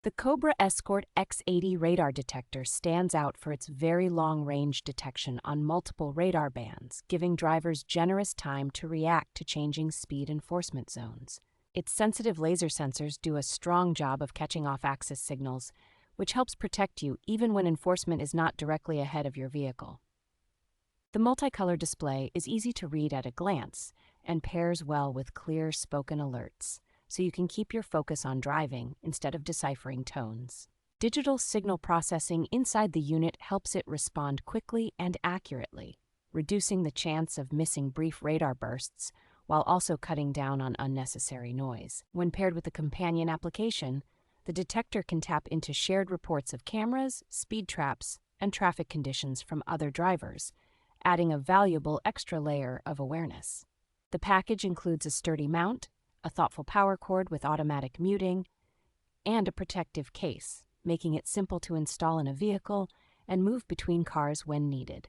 The COBRA Escort X80 radar detector stands out for its very long-range detection on multiple radar bands, giving drivers generous time to react to changing speed enforcement zones. Its sensitive laser sensors do a strong job of catching off-axis signals, which helps protect you even when enforcement is not directly ahead of your vehicle. The multicolor display is easy to read at a glance and pairs well with clear spoken alerts, so you can keep your focus on driving instead of deciphering tones. Digital signal processing inside the unit helps it respond quickly and accurately, reducing the chance of missing brief radar bursts while also cutting down on unnecessary noise. When paired with a companion application, the detector can tap into shared reports of cameras, speed traps, and traffic conditions from other drivers, adding a valuable extra layer of awareness. The package includes a sturdy mount, a thoughtful power cord with automatic muting, and a protective case, making it simple to install in a vehicle and move between cars when needed.